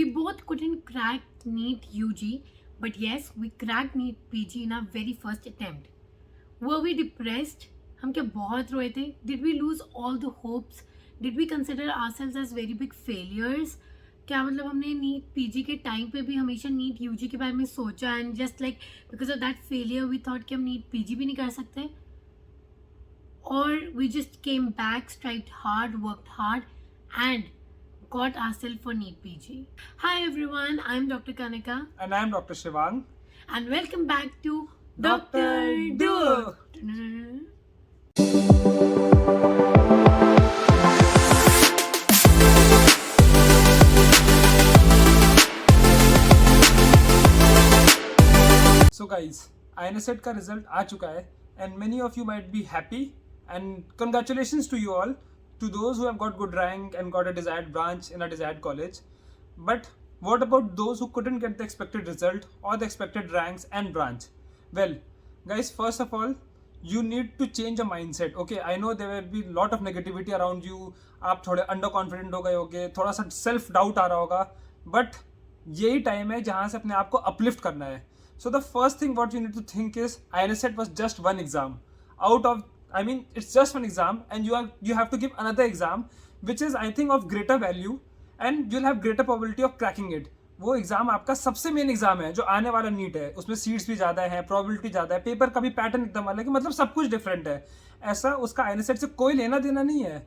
We both couldn't crack NEET UG, but yes, we cracked NEET PG in our very first attempt. Were we depressed? हम क्या बहुत रोए थे? Did we lose all the hopes? Did we consider ourselves as very big failures? क्या मतलब हमने NEET PG के time पे भी हमेशा नीट यूजी के बारे में सोचा and just like because of that failure we thought कि हम नीट पीजी भी नहीं कर सकते? Or we just came back, strived hard, worked hard, and got ourselves for NEET PG. Hi everyone, I'm Dr. Kanika. And I'm Dr. Shivang. And welcome back to Dr. Do. So guys, INSET का result आ चुका है and many of you might be happy and congratulations to you all, to those who have got good rank and got a desired branch in a desired college. But what about those who couldn't get the expected result or the expected ranks and branch? Well, guys, first of all, you need to change your mindset. Okay, I know there will be lot of negativity around you. आप थोड़े under confident हो गए होगे, थोड़ा सा self doubt आ रहा होगा, but यही टाइम है जहाँ से अपने आप को अपलिफ्ट करना है. So the first thing what you need to think is INSET was just one exam. It's just one exam, and you have to give another exam which is I think of greater value and you'll have greater probability of cracking it. वो exam आपका सबसे main exam है जो आने वाला NEET है. उसमें seats भी ज़्यादा है, प्रोबेबिलिटी ज़्यादा है, पेपर का भी पैटर्न एकदम अलग है, मतलब सब कुछ डिफरेंट है. ऐसा उसका INSET से कोई लेना देना नहीं है.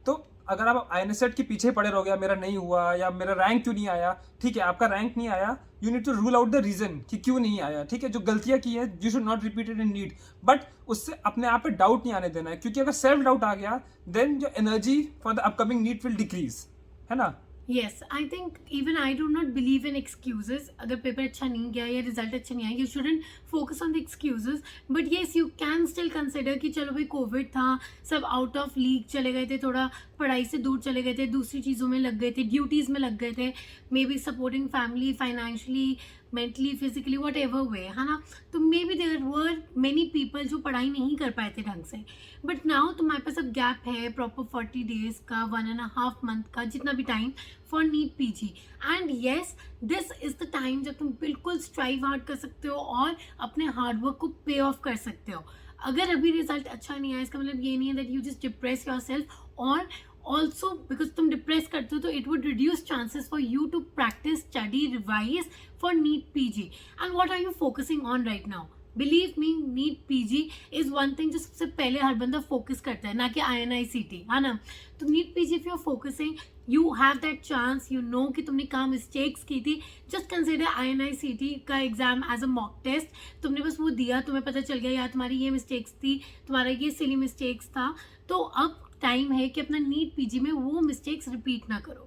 तो अगर आप INSET के पीछे पड़े रहोगे, मेरा नहीं हुआ या मेरा रैंक क्यों नहीं आया, ठीक है, आपका रैंक नहीं आया, you need to rule out the reason कि क्यों नहीं आया. ठीक है, जो गलतियां की है you should not repeat it in NEET, but उससे अपने आप पे डाउट नहीं आने देना है, क्योंकि अगर सेल्फ डाउट आ गया then your energy for the upcoming NEET will decrease, है ना. Yes, I think even I do not believe in excuses. अगर पेपर अच्छा नहीं गया या रिजल्ट अच्छा नहीं आया, you shouldn't focus on the excuses. But yes, you can still consider कि चलो भाई कोविड था, सब आउट ऑफ लीग चले गए थे, थोड़ा पढ़ाई से दूर चले गए थे, दूसरी चीज़ों में लग गए थे, ड्यूटीज़ में लग गए थे, maybe supporting family financially, mentally, physically, whatever way, है ना. तो maybe there were many people जो पढ़ाई नहीं कर पाए थे ढंग से. बट नाउ तुम्हारे पास अब गैप है प्रॉपर 40 डेज का, 1.5 मंथ का, जितना भी time for NEET PG. And yes, this is the time जब तुम बिल्कुल स्ट्राइव हार्ड कर सकते हो और अपने हार्डवर्क को पे ऑफ कर सकते हो. अगर अभी रिजल्ट अच्छा नहीं आया इसका मतलब ये नहीं है that you just depress yourself, और ऑल्सो बिकॉज तुम डिप्रेस करते हो तो it would reduce chances for you to practice, study, revise for NEET PG. And what are you focusing on right now? Believe me, NEET PG is one thing जो सबसे पहले हर बंदा फोकस करता है, ना कि INICT, है ना. तो NEET PG if you are focusing, you have that chance, you know कि तुमने कहाँ मिस्टेक्स की थी. जस्ट कंसिडर INICT का exam as a mock test. तुमने बस वो दिया, तुम्हें पता चल गया यार तुम्हारी ये मिस्टेक्स थी, तुम्हारा ये सिली मिस्टेक्स था. तो अब टाइम है कि अपना नीट पीजी में वो मिस्टेक्स रिपीट ना करो.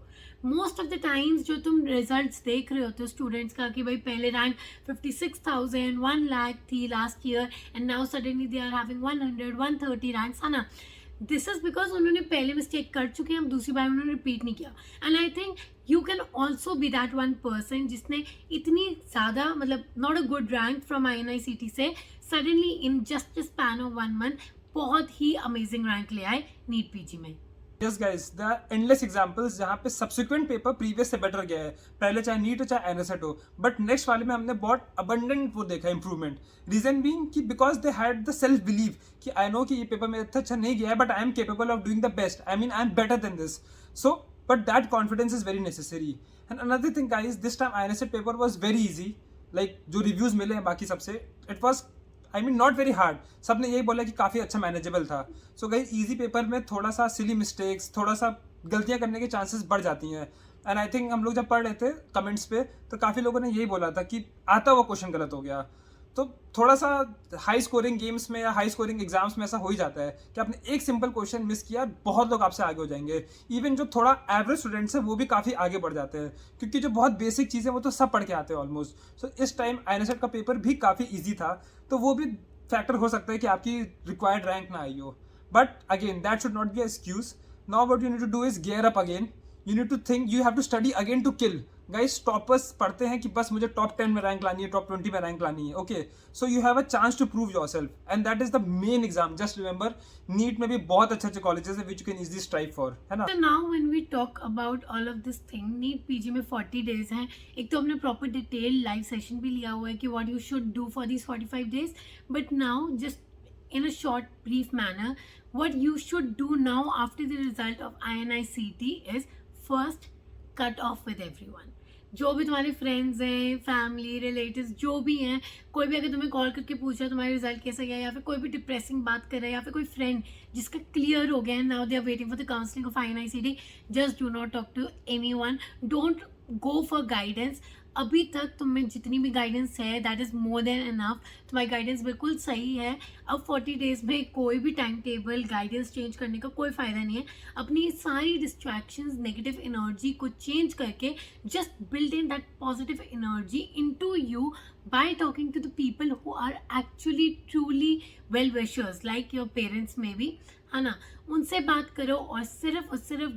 मोस्ट ऑफ द टाइम्स जो तुम रिजल्ट्स देख रहे होते हो स्टूडेंट्स का कि भाई पहले रैंक 56,000, 1 लाख थी last year and now suddenly they are having 100, 130 ranks, है ना. दिस इज बिकॉज उन्होंने पहले मिस्टेक कर चुके हैं, हम दूसरी बार उन्होंने रिपीट नहीं किया. And I think you can also be that one person जिसने इतनी ज़्यादा मतलब not a good rank from INICT से suddenly in just span of 1 month बहुत ही अमेजिंग रैंक ले आए नीट पीजी में. Yes guys, there are endless examples जहाँ पे subsequent पेपर प्रीवियस से बेटर गया है, पहले चाहे नीट हो चाहे INSET हो, बट नेक्स्ट वाले में हमने बहुत अबंडेंट वो देखा इंप्रूवमेंट. रीजन बीइंग कि because they had the self believe कि आई नो कि ये पेपर में अच्छा नहीं गया है but I am capable of doing the best, I am better than this. So but that confidence is very necessary. And another thing guys, this time INSET paper was very easy. Like जो reviews मिले हैं बाकी सबसे, it was not very hard. सबने यही बोला कि काफ़ी अच्छा मैनेजेबल था. सो गाइस, इजी पेपर में थोड़ा सा सिली मिस्टेक्स, थोड़ा सा गलतियां करने के चांसेस बढ़ जाती हैं. एंड आई थिंक हम लोग जब पढ़ रहे थे कमेंट्स पे तो काफ़ी लोगों ने यही बोला था कि आता हुआ क्वेश्चन गलत हो गया. तो थोड़ा सा हाई स्कोरिंग गेम्स में या हाई स्कोरिंग एग्जाम्स में ऐसा हो ही जाता है कि आपने एक सिंपल क्वेश्चन मिस किया, बहुत लोग आपसे आगे हो जाएंगे. इवन जो थोड़ा एवरेज स्टूडेंट्स हैं वो भी काफ़ी आगे बढ़ जाते हैं, क्योंकि जो बहुत बेसिक चीज़ें वो तो सब पढ़ के आते हैं ऑलमोस्ट. सो इस टाइम INSET का पेपर भी काफ़ी ईजी था, तो वो भी फैक्टर हो सकता है कि आपकी रिक्वायर्ड रैंक ना आई हो. But again that should not be excuse. Now what you need to do is gear up again. You need to think, you have to study again to kill. Guys toppers पढ़ते हैं कि बस मुझे top 10 में rank लानी है, top 20 में rank लानी है, okay, so you have a chance to prove yourself and that is the main exam. Just remember, NEET में भी बहुत अच्छे अच्छे कॉलेजेस है which you can easily strive for, है ना. So now when we talk about all of this thing, NEET PG में 40 days हैं. एक तो हमने प्रॉपर डिटेल लाइव सेशन भी लिया हुआ है कि what you should do for these 45 days, but now just in a short brief manner, what you should do now after the result of INI-CET is first cut off with everyone. जो भी तुम्हारे friends हैं, family, relatives जो भी हैं, कोई भी अगर तुम्हें कॉल करके पूछ रहा है तुम्हारा रिजल्ट कैसा गया, या फिर कोई भी डिप्रेसिंग बात कर रहा है, या फिर कोई फ्रेंड जिसका क्लियर हो गया है, now they are waiting for the counselling of INI-CET, just do not talk to anyone, don't go for guidance. अभी तक तुम्हें जितनी भी गाइडेंस है that is more than enough. तुम्हारी गाइडेंस बिल्कुल सही है. अब 40 डेज में कोई भी टाइम टेबल गाइडेंस चेंज करने का कोई फ़ायदा नहीं है. अपनी सारी डिस्ट्रैक्शंस, नेगेटिव एनर्जी को चेंज करके just build in that positive energy into you by talking to the people who are actually truly well wishers like your parents maybe, है ना. उनसे बात करो और सिर्फ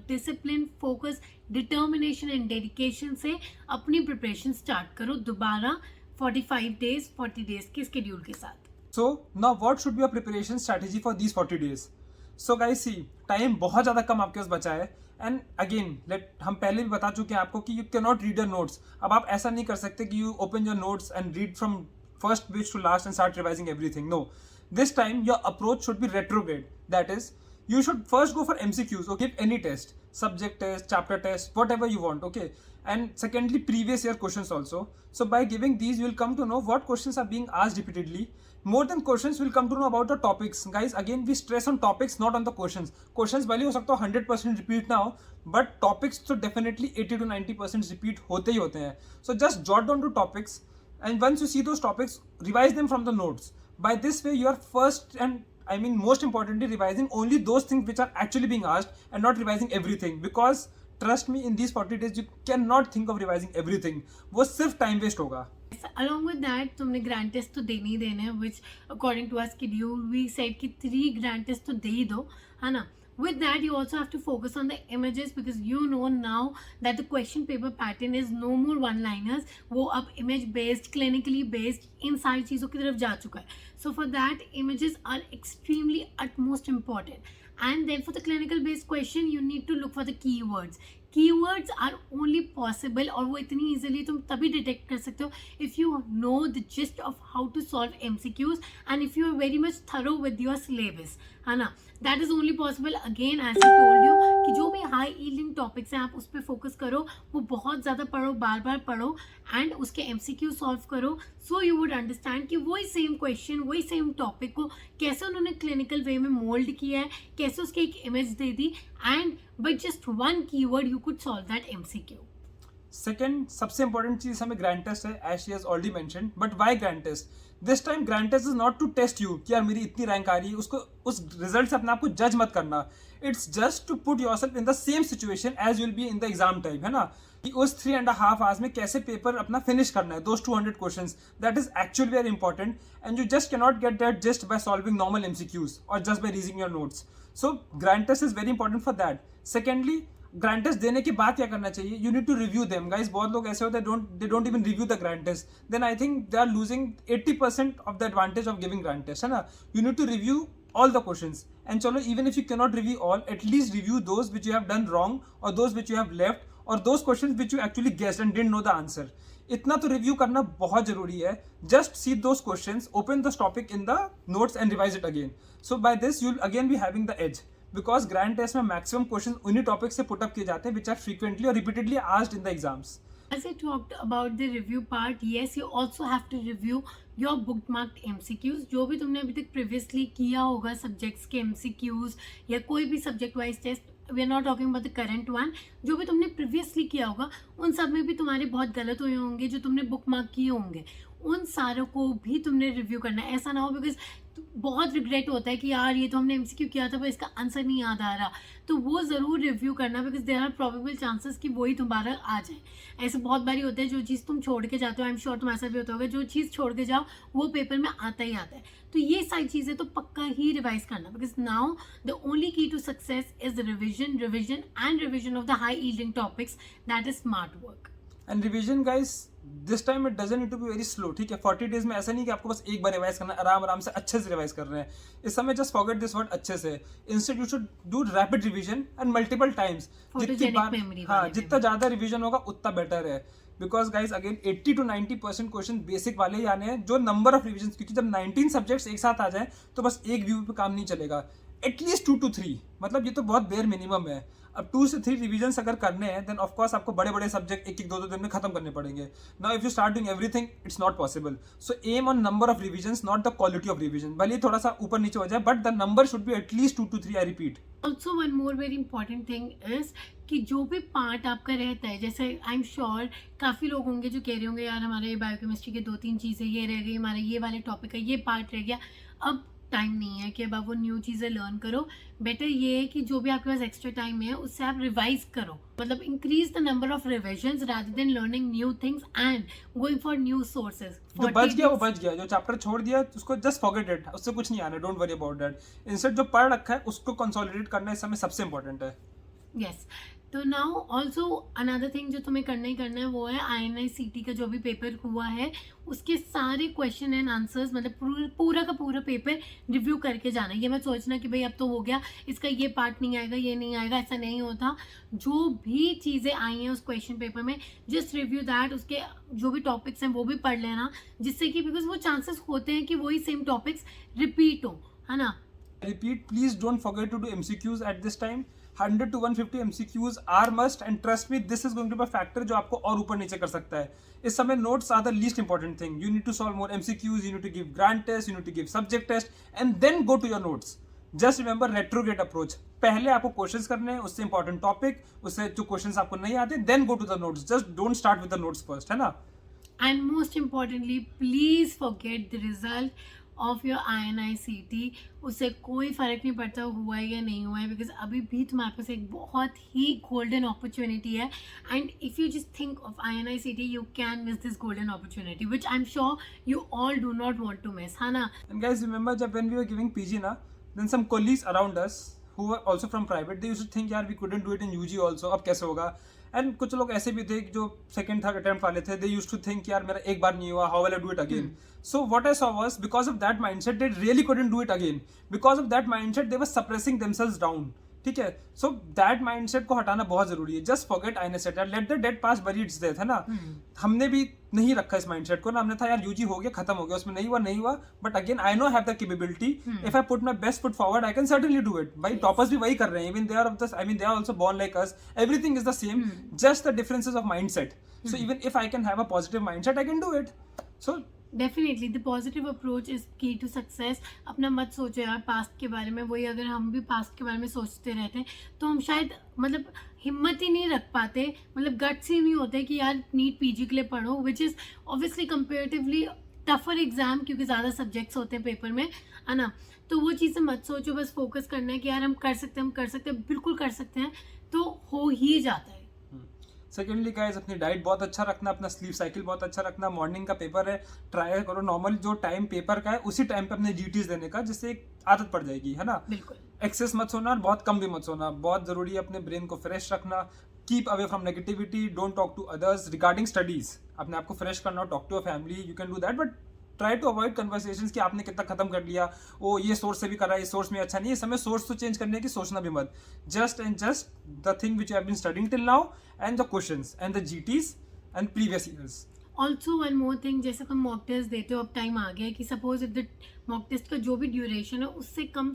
discipline, focus, determination and dedication से अपनी प्रिपरेशन स्टार्ट करो दोबारा 45 डेज 40 डेज के स्केड्यूल के साथ. So now what should be your preparation strategy for these 40 days? So guys see, time बहुत ज़्यादा कम आपके पास बचा है. एंड अगेन हम पहले भी बता चुके हैं आपको कि you can not read your notes. अब आप ऐसा नहीं कर सकते कि you open your notes and read from first page to last and start revising everything. No, this time your approach should be retrograde. That is, you should first go for MCQs, okay, any test, subject test, chapter test, whatever you want, okay, and secondly previous year questions also. So by giving these you will come to know what questions are being asked repeatedly. More than questions, you will come to know about the topics. Guys, again we stress on topics, not on the questions. Questions भले हो सकता हो 100% repeat ना हो, but topics तो definitely 80 to 90% repeat होते ही होते हैं. So just jot down the topics, and once you see those topics, revise them from the notes. By this way you are first and I mean most importantly revising only those things which are actually being asked and not revising everything, because trust me, in these 40 days you cannot think of revising everything. वो सिर्फ time waste होगा. Along with that तुमने grand test तो देने ही देने हैं, which according to our schedule we said कि 3 grand test तो दे ही दो, है ना. With that you also have to focus on the images, because you know now that the question paper pattern is no more one-liners. वो अब image based, clinically based, इन सारी चीज़ों की तरफ जा चुका है. So for that images are extremely utmost important. And then for the clinical based question you need to look for the keywords. Keywords are only possible, और वो इतनी easily तुम तभी डिटेक्ट कर सकते हो if you know the gist of how to solve MCQs and if you are very much thorough with your syllabus, है ना. That is only possible again as I told you कि जो भी high yielding topics हैं आप उस पर focus करो, वो बहुत ज़्यादा पढ़ो, बार बार पढ़ो एंड उसके MCQ सॉल्व करो. सो यू वुड अंडरस्टैंड कि वही सेम क्वेश्चन, वही सेम टॉपिक को कैसे उन्होंने क्लिनिकल वे में मोल्ड किया है, कैसे उसकी एक image they the, and by just one keyword you could solve that MCQ. Second, सबसे important चीज हमें ग्रैंड टेस्ट है, as she has already mentioned. But why grand test? This time grand test is not to test you कि यार मेरी इतनी rank आ रही है, उसको उस रिजल्ट से अपने आप को जज मत करना. It's just to put yourself in the same situation as you will be in the exam time, है ना. कि उस 3.5 hours में कैसे पेपर अपना फिनिश करना है, those 200 questions, that is actually very important, and you just cannot get that just by solving normal MCQs or just by reading your notes. So grand test is very important for that. Secondly, grand test देने के बाद क्या करना चाहिए? You need to review them. Guys, बहुत लोग ऐसे होते हैं they don't even review the grand test. Then I think they are losing 80% of the advantage of giving grand test, है ना. You need to review all the questions, and chalo, even if you cannot review all, at least review those which you have done wrong or those which you have left or those questions which you actually guessed and didn't know the answer. इतना तो review करना बहुत जरूरी है. Just see those questions, open the topic in the notes and revise it again. So by this you will again be having the edge, because grand test में maximum question उन्हीं topic से put up किए जाते हैं which are frequently और repeatedly asked in the exams. As I talked about the review part, yes, you also have to review your bookmarked MCQs. जो भी तुमने अभी तक previously किया होगा subjects के MCQs या कोई भी subject wise test, we are not talking about the current one, जो भी तुमने previously किया होगा उन सब में भी तुम्हारे बहुत गलत हुए होंगे, जो तुमने bookmark किए होंगे उन सारों को भी तुमने रिव्यू करना है. ऐसा ना हो बिकॉज बहुत रिग्रेट होता है कि यार ये तो हमने MCQ किया था पर इसका आंसर नहीं याद आ रहा, तो वो ज़रूर रिव्यू करना, because there are probable chances कि वही दोबारा आ जाए. ऐसे बहुत बारी होता है जो चीज़ तुम छोड़ के जाते हो, आई एम श्योर तुम्हारे साथ भी होता होगा, जो चीज़ छोड़ के जाओ वो पेपर में आता ही आता है. तो ये सारी चीज़ें तो पक्का ही रिवाइज करना, because now the only key to success is revision and revision of the high yielding topics, that is smart work. And revision guys this time it doesn't need to be very slow, ठीक है? 40 days में ऐसा नहीं कि आपको बस एक बार revise करना है, आराम आराम से अच्छे से रिवाइज कर रहे हैं इस समय। जस्ट फॉरगेट दिस वर्ड अच्छे से। Instead you should do rapid revision and multiple times. जितनी Photogenic बार, memory हाँ, वाले जितना ज्यादा रिवीजन होगा उतना बेटर है। Because guys again 80 to 90% question basic वाले ही आने हैं, जो नंबर ऑफ रिविजन, क्योंकि जब 19 सब्जेक्ट्स एक साथ आ जाए तो बस एक व्यू पे काम नहीं चलेगा, एटलीस्ट 2 to 3, मतलब ये तो बहुत बेयर मिनिमम है। अब 2 से 3 रिविजन्स अगर करने हैं देन ऑफ कोर्स आपको बड़े बड़े सब्जेक्ट एक एक दो दिन में खत्म करने पड़ेंगे। Now if you start doing everything it's not possible. So aim on number of revisions, not the quality of revision. भले ही थोड़ा सा ऊपर नीचे हो जाए but the number should be at least 2 to 3, I repeat. Also one more very important thing is कि जो भी पार्ट आपका रहता है, जैसे आई एम श्योर काफ़ी लोग होंगे जो कह रहे होंगे यार हमारे बायोकेमिस्ट्री के 2-3 चीज़ें ये रह गई, हमारा ये वाले टॉपिक है, ये पार्ट रह गया, अब टाइम नहीं है कि अब आप वो न्यू चीज़ें लर्न करो। बेटर ये है कि जो भी आपके पास एक्स्ट्रा टाइम है उससे आप रिवाइज करो, मतलब increase the number of revisions rather than learning new things and going for new sources. जो बच गया वो बच गया, जो चैप्टर छोड़ दिया उसको जस्ट फॉरगेट इट, उससे कुछ नहीं आना, don't worry about that. Instead जो पढ़ रखा है उसको कंसोलिडेट करना इस समय सबसे इंपॉर्टेंट है। यस। तो नाउ ऑल्सो अनदर थिंग जो तुम्हें करना ही करना है वो है INI-CT का जो भी पेपर हुआ है उसके सारे क्वेश्चन एंड आंसर्स, मतलब पूरा का पूरा पेपर रिव्यू करके जाना। ये मत सोचना कि भाई अब तो हो गया, इसका ये पार्ट नहीं आएगा, ये नहीं आएगा, ऐसा नहीं होता। जो भी चीज़ें आई हैं उस क्वेश्चन पेपर में जस्ट रिव्यू दैट, उसके जो भी टॉपिक्स हैं वो भी पढ़ लेना, जिससे कि बिकॉज वो चांसेस होते हैं कि वही सेम टॉपिक्स रिपीट हो, है ना। Repeat, please don't forget to do MCQs at this time. 100 to 150 MCQs are must and trust me this is going to be a factor जो आपको और ऊपर नीचे कर सकता है। इस समय notes are the least important thing. You need to solve more MCQs, you need to give grant test, you need to give subject test and then go to your notes. Just remember retrograde approach. पहले आपको questions करने हैं, उससे important topic, उससे जो questions आपको नहीं आते, then go to the notes. Just don't start with the notes first, है ना? And most importantly, please forget the result of your INI-CT. उससे कोई फ़र्क नहीं पड़ता हुआ है या नहीं हुआ है, बिकॉज अभी भी तुम्हारे पास एक बहुत ही गोल्डन अपॉर्चुनिटी है। And if you just think of INI-CT you can miss this golden opportunity which I am sure you all do not want to miss, है ना। And guys, remember जब when we were giving PG ना, then some colleagues around us who were also from private, they used to think यार we couldn't do it in UG also, अब कैसे होगा। And कुछ लोग ऐसे भी थे जो सेकंड थर्ड अटेम्प्ट वाले थे, दे यूज्ड टू थिंक यार मेरा एक बार नहीं हुआ, how will I do it again. So what I saw was because of that mindset they really couldn't do it again, because of that mindset they were suppressing themselves down, ठीक है। So that mindset को हटाना बहुत जरूरी है। Just forget INI-CT, let the dead past bury its death, है ना। हमने भी नहीं रखा इस माइंडसेट को ना, हमने था यार यूजी हो गया खत्म हो गया, उसमें नहीं हुआ but again I know have the capability, if I put my best foot forward I can certainly do it. भाई टॉपर्स भी वही कर रहे हैं, even they are of the, I mean they are also born like us, everything is the same, just the differences of mindset. So even if I can have a positive mindset I can do it. So definitely the positive approach is की to success. अपना मत सोचो यार past के बारे में, वही अगर हम भी पास्ट के बारे में सोचते रहते हैं तो हम शायद मतलब हिम्मत ही नहीं रख पाते, मतलब गट्स ही नहीं होते कि यार नीट PG के लिए पढ़ो, which is obviously comparatively tougher exam क्योंकि ज़्यादा सब्जेक्ट्स होते हैं पेपर में, है ना। तो वो चीज़ें मत सोचो, बस फोकस करना है कि यार हम कर सकते हैं, बिल्कुल कर सकते हैं, तो हो ही जाता है। सेकेंडली गाइस अपनी डाइट बहुत अच्छा रखना, अपना स्लीप साइकिल बहुत अच्छा रखना। मॉर्निंग का पेपर है, ट्राई करो नॉर्मल जो टाइम पेपर का है उसी टाइम पे अपने GTs देने का, जिससे एक आदत पड़ जाएगी, है ना। बिल्कुल एक्सेस मत सोना, बहुत कम भी मत सोना, बहुत जरूरी है अपने ब्रेन को फ्रेश रखना। Keep away from negativity, don't talk to others regarding studies. अपने आप को फ्रेश करना, talk to a family, you can do that, but try to avoid conversations कि आपने कितना खत्म कर लिया, ओ ये सोर्स से भी करा, ये सोर्स में अच्छा नहीं है। समय सोर्स तो चेंज करने की सोचना भी मत, just the thing which you have been studying till now and the questions and the GTs and previous years. Also one more thing, जैसे तुम मॉक टेस्ट देते हो, अब टाइम आ गया है कि suppose if the mock test का जो भी ड्यूरेशन है उससे कम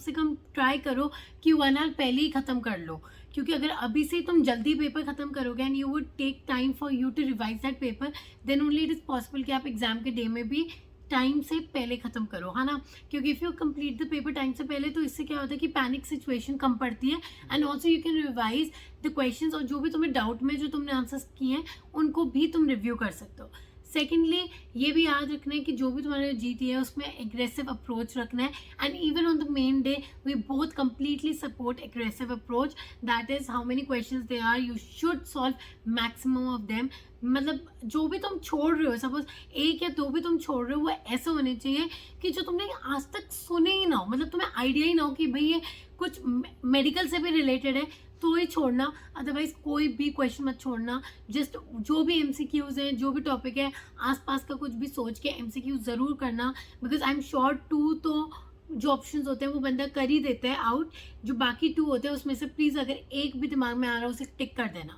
ट्राई करो कि 1 आवर पहले ही ख़त्म कर लो, क्योंकि अगर अभी से तुम जल्दी पेपर ख़त्म करोगे and you would take time for you to revise that paper, then only it is possible कि आप एग्जाम के डे में भी टाइम से पहले ख़त्म करो, है ना। क्योंकि if you complete the paper time से पहले तो इससे क्या होता है कि पैनिक सिचुएशन कम पड़ती है and also you can revise the questions, और जो भी तुम्हें डाउट में जो तुमने आंसर्स किए हैं उनको भी तुम रिव्यू कर सकते हो। सेकेंडली ये भी याद रखना है कि जो भी तुम्हारा GT है उसमें एग्रेसिव अप्रोच रखना है, and even on the main day we both completely support aggressive approach, that is how many questions they are you should solve maximum of them. मतलब जो भी तुम छोड़ रहे हो, सपोज 1 या 2 भी तुम छोड़ रहे हो, वो ऐसे होने चाहिए कि जो तुमने आज तक सुने ही ना हो, मतलब तुम्हें आइडिया ही ना हो कि भाई ये कुछ मेडिकल से भी रिलेटेड है, तो ही छोड़ना, अदरवाइज कोई भी क्वेश्चन मत छोड़ना. जस्ट जो भी MCQs हैं, जो भी टॉपिक है, आसपास का कुछ भी सोच के MCQ ज़रूर करना. बिकॉज आई एम श्योर 2 तो जो ऑप्शंस होते हैं वो बंदा कर ही देता है आउट. जो बाकी 2 होते हैं उसमें से प्लीज़ अगर एक भी दिमाग में आ रहा है उसे टिक कर देना.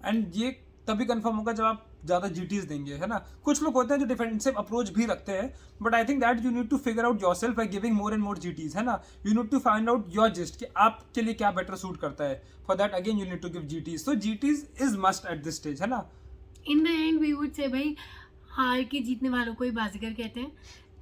एंड ये तभी कंफर्म होगा जब आप ज़्यादा GTs देंगे, है ना. कुछ लोग होते हैं जो डिफेंसिव अप्रोच भी रखते हैं, but I think that you need to figure out yourself by giving more and more GTs, है ना. You need to find out your gist कि आपके लिए क्या बेटर सूट करता है. For that again you need to give GTs. So GTs is must at this stage, है ना. In the end we would say भाई, हार के जीतने वालों को ही बाजीगर कहते हैं.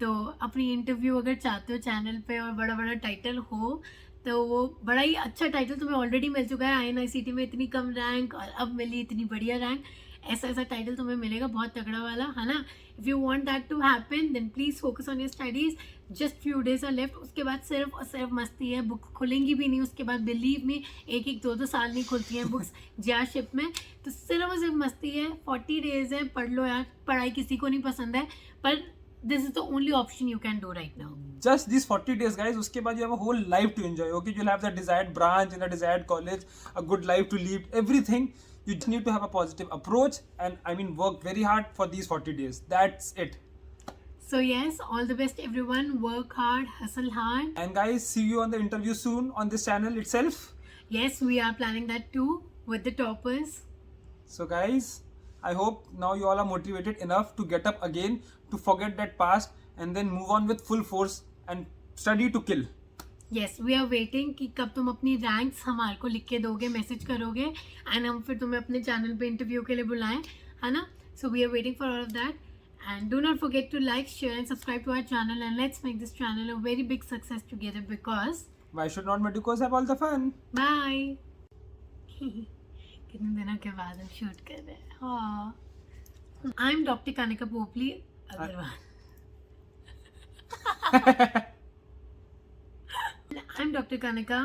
तो अपनी इंटरव्यू अगर चाहते हो चैनल पे और बड़ा बड़ा टाइटल हो, तो वो बड़ा ही अच्छा टाइटल तुम्हें ऑलरेडी मिल चुका है. INICT में इतनी कम रैंक और अब मिली इतनी बढ़िया रैंक. ऐसा टाइटल तुम्हें मिलेगा बहुत तगड़ा वाला, है ना. If you want that to happen then please focus on your studies. Just few days are left. उसके बाद सिर्फ और सिर्फ मस्ती है. बुक खुलेंगी भी नहीं उसके बाद, बिलीव मी. 1-2 साल नहीं खुलती हैं बुक्स JRShip में. तो सिर्फ और सिर्फ मस्ती है. 40 डेज है, पढ़ लो यार. पढ़ाई किसी को नहीं पसंद है, पर this is the only option you can do right now. Just these 40 days, guys. उसके बाद you have a whole life to enjoy. Okay, you'll have the desired branch in the desired college, a good life to lead, everything. You just need to have a positive approach, and I mean, work very hard for these 40 days. That's it. So yes, all the best everyone. Work hard, hustle hard. And guys, see you on the interview soon on this channel itself. Yes, we are planning that too with the toppers. So guys, I hope now you all are motivated enough to get up again, to forget that past, and then move on with full force and study to kill. Yes, we are waiting कि कब तुम अपनी ranks हमारे को लिख के दोगे, message करोगे, एंड हम फिर तुम्हें अपने चैनल पे इंटरव्यू के लिए बुलाएं, है ना. So we are waiting for all of that. And do not forget to like, share and subscribe to our channel, and let's make this channel a very big success together because Why should not medicos have all the fun? bye. कितने दिनों के बाद हम shoot कर रहे हैं. हाँ. I'm Dr. Kanika Popli Agarwal. I'm Dr. Kanika.